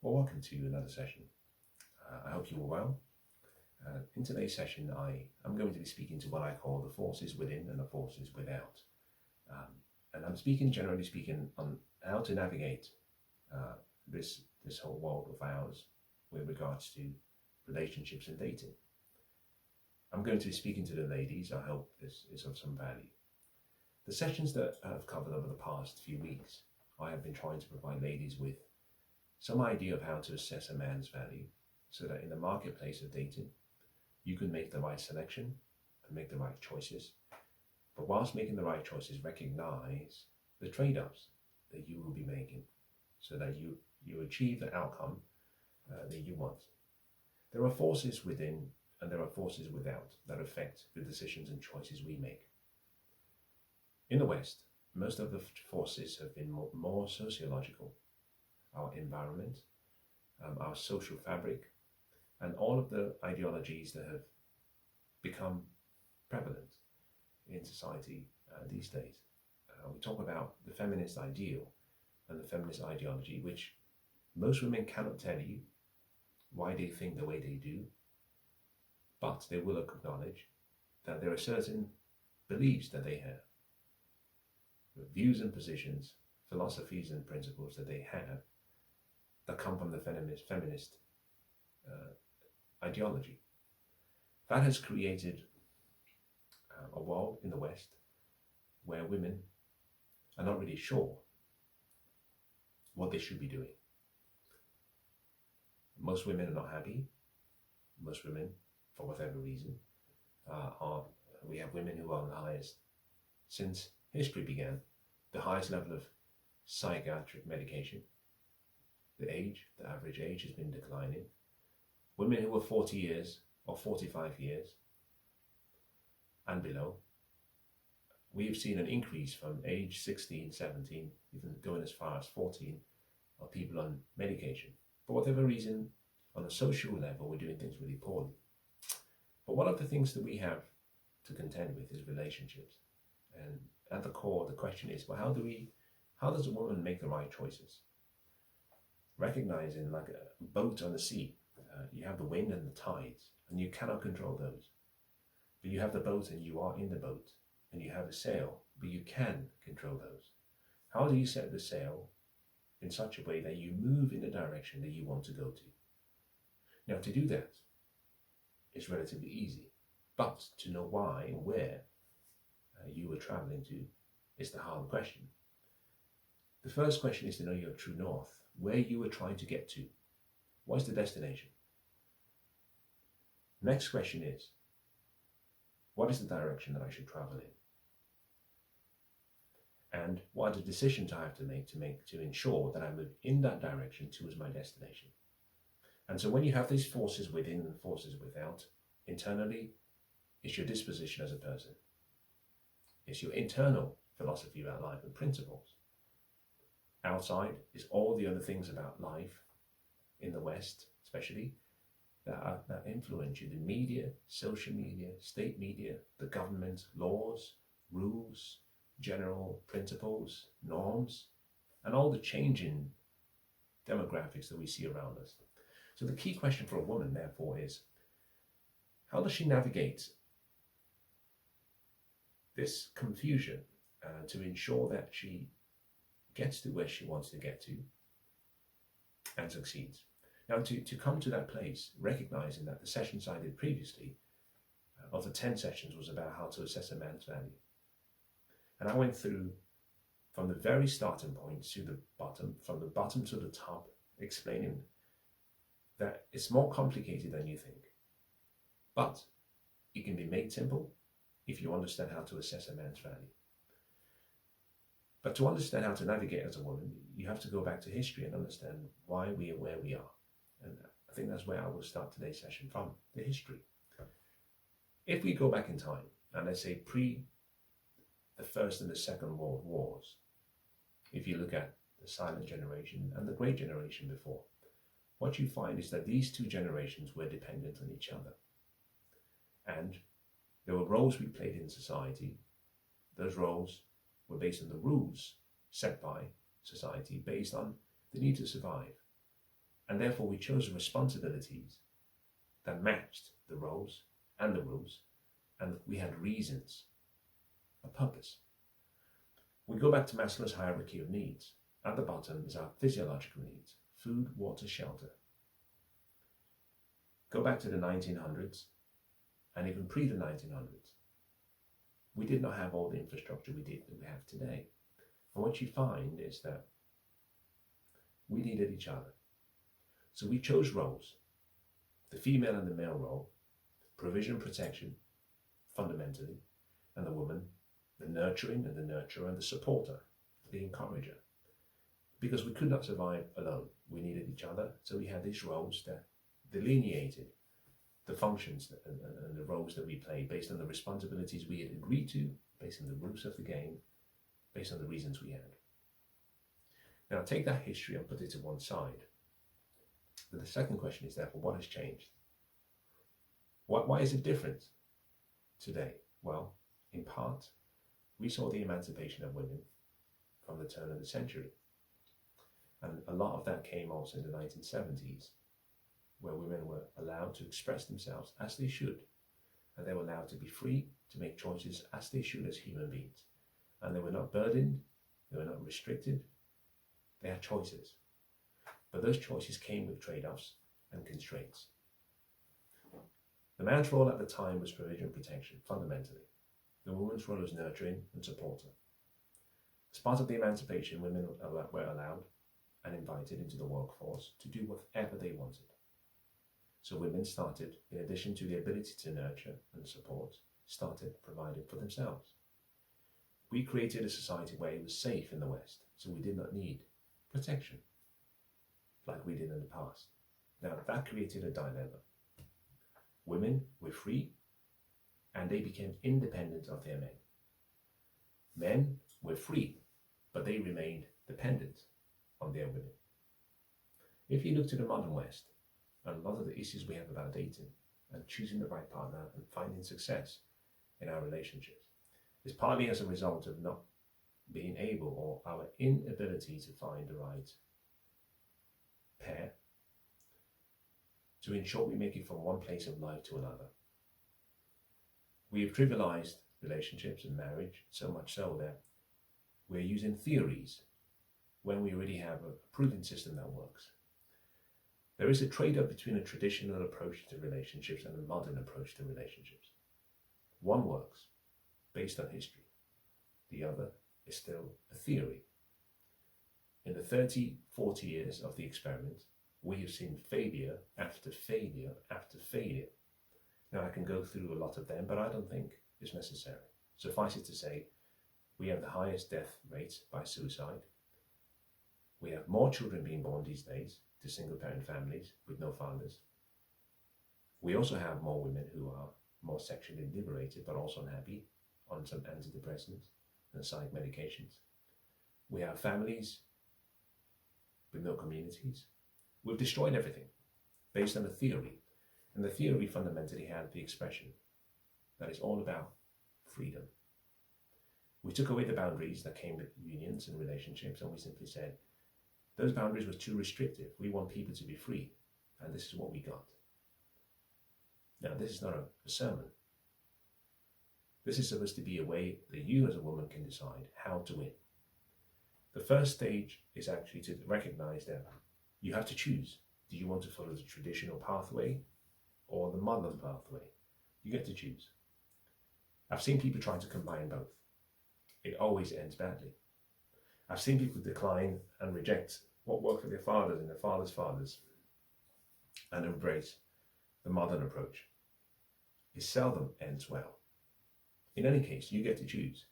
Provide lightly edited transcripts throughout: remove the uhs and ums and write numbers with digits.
Well, welcome to another session. I hope you are well. In today's session, I'm going to be speaking to what I call the forces within and the forces without. And I'm speaking, generally speaking, on how to navigate this whole world of ours with regards to relationships and dating. I'm going to be speaking to the ladies. I hope this is of some value. The sessions that I've covered over the past few weeks, I have been trying to provide ladies with some idea of how to assess a man's value so that in the marketplace of dating, you can make the right selection and make the right choices. But whilst making the right choices, recognize the trade-offs that you will be making so that you achieve the outcome that you want. There are forces within and there are forces without that affect the decisions and choices we make. In the West, most of the forces have been more sociological. Our environment, our social fabric, and all of the ideologies that have become prevalent in society these days. We talk about the feminist ideal and the feminist ideology, which most women cannot tell you why they think the way they do, but they will acknowledge that there are certain beliefs that they have, views and positions, philosophies and principles that they have that come from the feminist ideology. That has created a world in the West where women are not really sure what they should be doing. Most women are not happy. Most women, for whatever reason, we have women who are on the highest, since history began, the highest level of psychiatric medication. The average age has been declining. Women who are 40 years or 45 years and below, we have seen an increase from age 16, 17, even going as far as 14, of people on medication. For whatever reason, on a social level, we're doing things really poorly. But one of the things that we have to contend with is relationships. And at the core, the question is, well, how does a woman make the right choices? Recognizing, like a boat on the sea, you have the wind and the tides, and you cannot control those. But you have the boat and you are in the boat, and you have a sail, but you can control those. How do you set the sail in such a way that you move in the direction that you want to go to? Now, to do that is relatively easy, but to know why and where you are traveling to is the hard question. The first question is to know your true north, where you are trying to get to. What is the destination? Next question is, what is the direction that I should travel in? And what are the decisions I have to make to ensure that I move in that direction towards my destination? And so when you have these forces within and forces without, internally, it's your disposition as a person. It's your internal philosophy about life and principles. Outside is all the other things about life in the West, especially, that influence you. The media, social media, state media, the government, laws, rules, general principles, norms, and all the changing demographics that we see around us. So the key question for a woman, therefore, is how does she navigate this confusion to ensure that she gets to where she wants to get to and succeeds? Now, to come to that place, recognizing that the sessions I did previously, of the 10 sessions, was about how to assess a man's value. And I went through from the very starting point to the bottom, from the bottom to the top, explaining that it's more complicated than you think. But it can be made simple if you understand how to assess a man's value. But to understand how to navigate as a woman, you have to go back to history and understand why we are where we are. And I think that's where I will start today's session from, the history. If we go back in time, and let's say pre the First and the Second World Wars, if you look at the Silent Generation and the Great Generation before, what you find is that these two generations were dependent on each other. And there were roles we played in society. Those roles were based on the rules set by society, based on the need to survive. And therefore we chose responsibilities that matched the roles and the rules, and we had reasons, a purpose. We go back to Maslow's hierarchy of needs. At the bottom is our physiological needs: food, water, shelter. Go back to the 1900s, and even pre the 1900s. We did not have all the infrastructure we have today. And what you find is that we needed each other. So we chose roles: the female and the male role, provision, protection, fundamentally, and the woman, the nurturing and the nurturer and the supporter, the encourager. Because we could not survive alone. We needed each other. So we had these roles that delineated the functions and the roles that we played based on the responsibilities we had agreed to, based on the rules of the game, based on the reasons we had. Now take that history and put it to one side. But the second question is therefore, what has changed? Why is it different today? Well, in part, we saw the emancipation of women from the turn of the century. And a lot of that came also in the 1970s, where women were allowed to express themselves as they should. And they were allowed to be free to make choices as they should as human beings. And they were not burdened, they were not restricted, they had choices. But those choices came with trade-offs and constraints. The man's role at the time was provision and protection, fundamentally. The woman's role was nurturing and supporter. As part of the emancipation, women were allowed and invited into the workforce to do whatever they wanted. So women started, in addition to the ability to nurture and support, started providing for themselves. We created a society where it was safe in the West, so we did not need protection like we did in the past. Now that created a dilemma. Women were free and they became independent of their men. Men were free, but they remained dependent on their women. If you look to the modern West, and a lot of the issues we have about dating and choosing the right partner and finding success in our relationships is partly as a result of not being able, or our inability to find the right pair to ensure we make it from one place of life to another. We have trivialized relationships and marriage so much so that we're using theories when we already have a proven system that works. There is a trade-off between a traditional approach to relationships and a modern approach to relationships. One works based on history. The other is still a theory. In the 30, 40 years of the experiment, we have seen failure after failure after failure. Now, I can go through a lot of them, but I don't think it's necessary. Suffice it to say, we have the highest death rates by suicide. We have more children being born these days to single-parent families with no fathers. We also have more women who are more sexually liberated but also unhappy on some antidepressants and psych medications. We have families with no communities. We've destroyed everything based on a theory. And the theory fundamentally had the expression that is all about freedom. We took away the boundaries that came with unions and relationships, and we simply said, those boundaries were too restrictive. We want people to be free, and this is what we got. Now, this is not a sermon. This is supposed to be a way that you as a woman can decide how to win. The first stage is actually to recognize that you have to choose. Do you want to follow the traditional pathway or the modern pathway? You get to choose. I've seen people trying to combine both. It always ends badly. I've seen people decline and reject what worked for their fathers and their fathers' fathers and embrace the modern approach. It seldom ends well. In any case, you get to choose.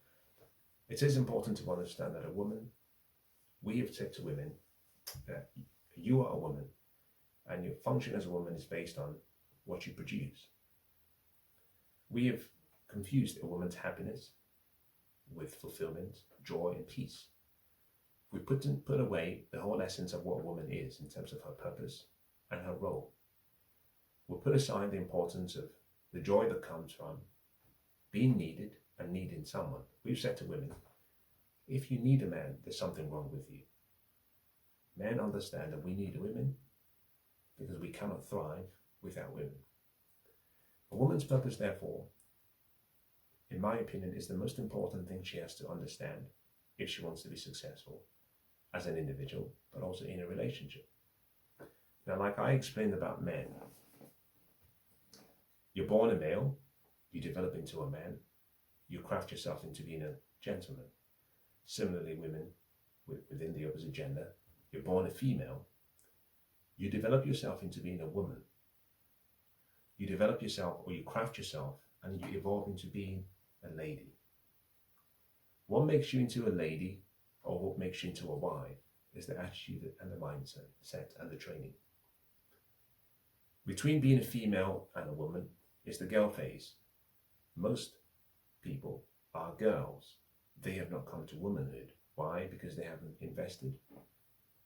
It is important to understand that a woman, we have said to women that you are a woman and your function as a woman is based on what you produce. We have confused a woman's happiness with fulfillment, joy, and peace. We put away the whole essence of what a woman is in terms of her purpose and her role. We put aside the importance of the joy that comes from being needed and needing someone. We've said to women, if you need a man, there's something wrong with you. Men understand that we need women because we cannot thrive without women. A woman's purpose, therefore, in my opinion, is the most important thing she has to understand if she wants to be successful as an individual, but also in a relationship. Now, like I explained about men, you're born a male, you develop into a man, you craft yourself into being a gentleman. Similarly, women within the opposite gender, you're born a female, you develop yourself into being a woman. You develop yourself, or you craft yourself, and you evolve into being a lady. What makes you into a lady, or what makes you into a wife, is the attitude and the mindset and the training. Between being a female and a woman is the girl phase. Most people are girls. They have not come to womanhood. Why? Because they haven't invested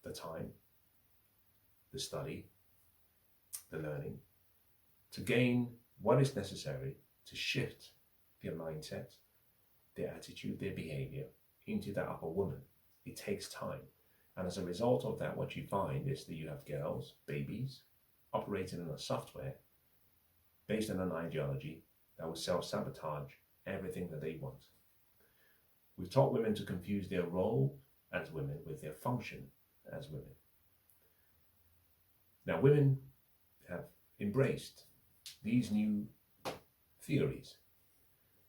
the time, the study, the learning, to gain what is necessary to shift their mindset, their attitude, their behavior into that upper woman. It takes time. And as a result of that, what you find is that you have girls, babies, operating on a software based on an ideology that will self-sabotage everything that they want. We've taught women to confuse their role as women with their function as women. Now, women have embraced these new theories,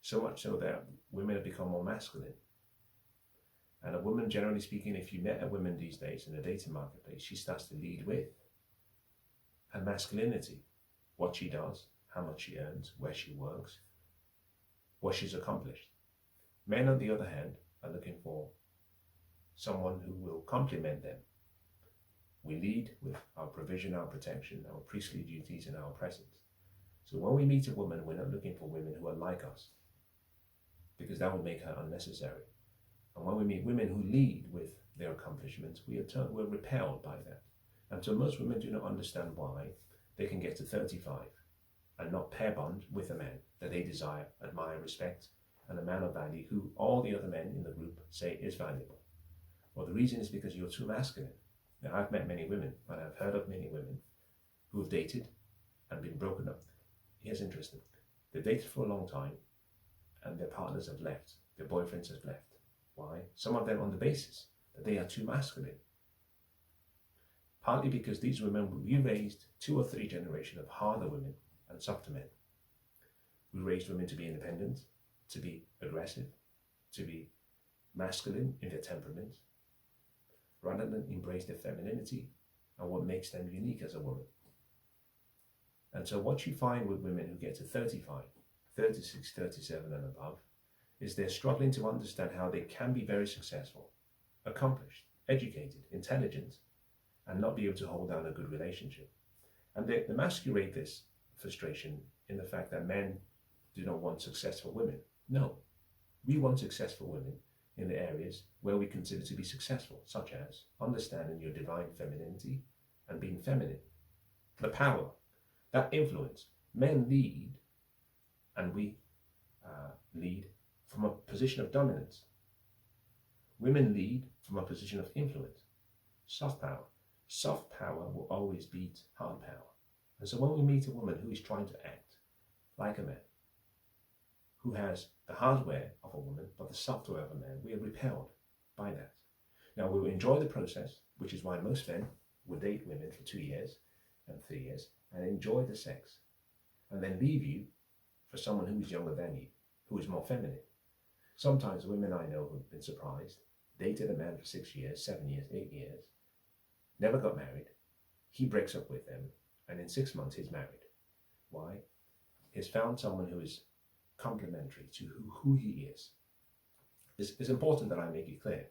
so much so that women have become more masculine. And a woman, generally speaking, if you met a woman these days in the dating marketplace, she starts to lead with her masculinity, what she does, how much she earns, where she works, what she's accomplished. Men, on the other hand, are looking for someone who will complement them. We lead with our provision, our protection, our priestly duties, and our presence. So when we meet a woman, we're not looking for women who are like us, because that would make her unnecessary. And when we meet women who lead with their accomplishments, we're repelled by that. And so most women do not understand why they can get to 35 and not pair bond with a man that they desire, admire, respect, and a man of value who all the other men in the group say is valuable. Well, the reason is because you're too masculine. Now, I've met many women, and I've heard of many women who have dated and been broken up. Here's interesting. They've dated for a long time, and their partners have left. Their boyfriends have left. Why? Some of them on the basis that they are too masculine. Partly because these women, we raised 2 or 3 generations of harder women and softer men. We raised women to be independent, to be aggressive, to be masculine in their temperament, rather than embrace their femininity and what makes them unique as a woman. And so what you find with women who get to 35, 36, 37 and above, is they're struggling to understand how they can be very successful, accomplished, educated, intelligent, and not be able to hold down a good relationship. And they masquerade this frustration in the fact that men do not want successful women. No, we want successful women in the areas where we consider to be successful, such as understanding your divine femininity and being feminine. The power, that influence. Men lead, and we lead from a position of dominance. Women lead from a position of influence. Soft power. Soft power will always beat hard power. And so when we meet a woman who is trying to act like a man, who has the hardware of a woman but the software of a man, we are repelled by that. Now, we will enjoy the process, which is why most men will date women for 2 years and 3 years and enjoy the sex, and then leave you for someone who is younger than you, who is more feminine. Sometimes women I know who have been surprised, dated a man for 6 years, 7 years, 8 years, never got married. He breaks up with them, and in 6 months he's married. Why? He's found someone who is complementary to who he is. It's important that I make it clear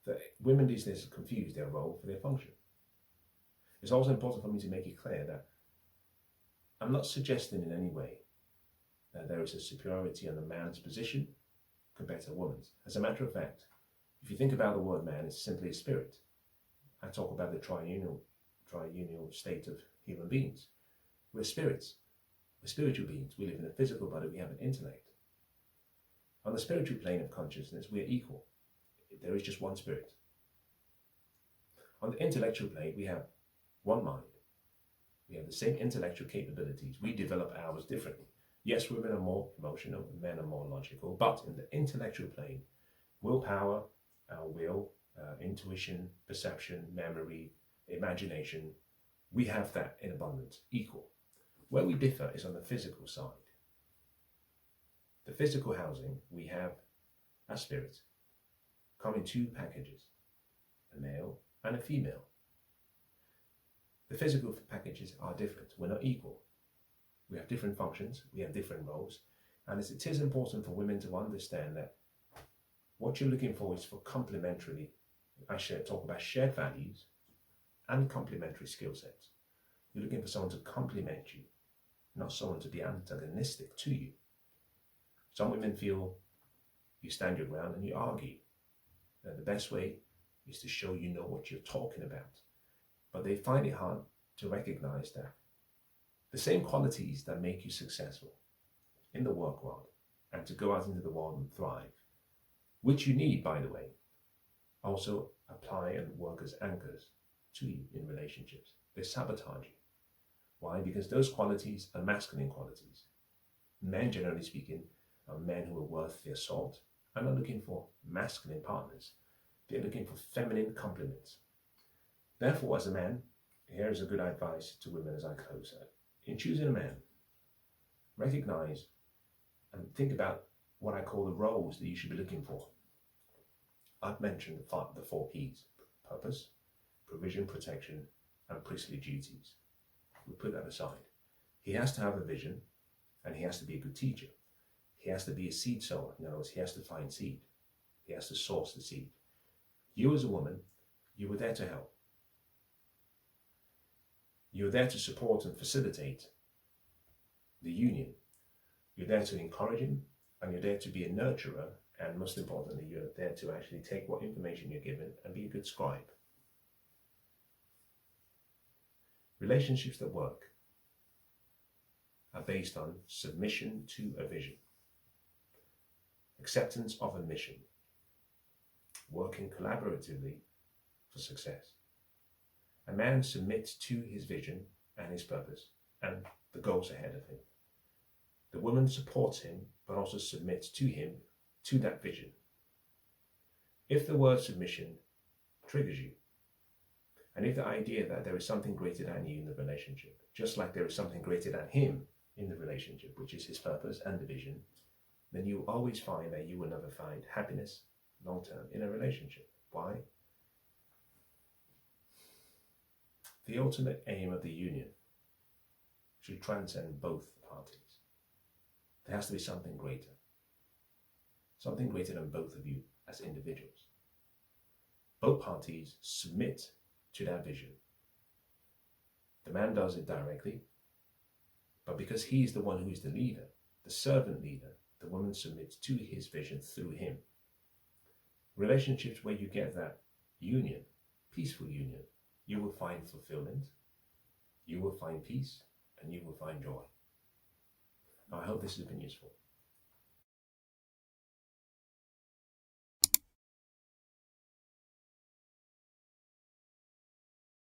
that women these days confuse their role for their function. It's also important for me to make it clear that I'm not suggesting in any way that there is a superiority on a man's position compared to a woman's. As a matter of fact, if you think about the word man, it's simply a spirit. I talk about the triunal state of human beings. We're spirits. We're spiritual beings. We live in a physical body. We have an intellect. On the spiritual plane of consciousness, we are equal. There is just one spirit. On the intellectual plane, we have one mind. We have the same intellectual capabilities. We develop ours differently. Yes, women are more emotional, men are more logical, but in the intellectual plane, willpower, our will, intuition, perception, memory, imagination, we have that in abundance, equal. Where we differ is on the physical side. The physical housing, we have a spirit, come in two packages, a male and a female. The physical packages are different. We're not equal. We have different functions, we have different roles, and it is important for women to understand that what you're looking for is for complementary, talk about shared values and complementary skill sets. You're looking for someone to complement you, not someone to be antagonistic to you. Some women feel you stand your ground and you argue. That the best way is to show you know what you're talking about. But they find it hard to recognize that the same qualities that make you successful in the work world and to go out into the world and thrive, which you need, by the way, also apply and work as anchors to you in relationships. They sabotage you. Why? Because those qualities are masculine qualities. Men, generally speaking, are men who are worth their salt and are looking for masculine partners. They're looking for feminine complements. Therefore, as a man, here is a good advice to women as I close. In choosing a man, recognize and think about what I call the roles that you should be looking for. I've mentioned the four P's: purpose, provision, protection, and priestly duties. We put that aside. He has to have a vision, and he has to be a good teacher. He has to be a seed sower. In other words, he has to find seed. He has to source the seed. You as a woman, you were there to help. You're there to support and facilitate the union. You're there to encourage him, and you're there to be a nurturer, and most importantly, you're there to actually take what information you're given and be a good scribe. Relationships that work are based on submission to a vision, acceptance of a mission, working collaboratively for success. A man submits to his vision and his purpose and the goals ahead of him. The woman supports him, but also submits to him, to that vision. If the word submission triggers you, and if the idea that there is something greater than you in the relationship, just like there is something greater than him in the relationship, which is his purpose and the vision, then you will always find that you will never find happiness long-term in a relationship. Why? The ultimate aim of the union should transcend both parties. There has to be something greater than both of you as individuals. Both parties submit to that vision. The man does it directly, but because he's the one who is the leader, the servant leader, the woman submits to his vision through him. Relationships where you get that union, peaceful union, you will find fulfillment, you will find peace, and you will find joy. Now, I hope this has been useful.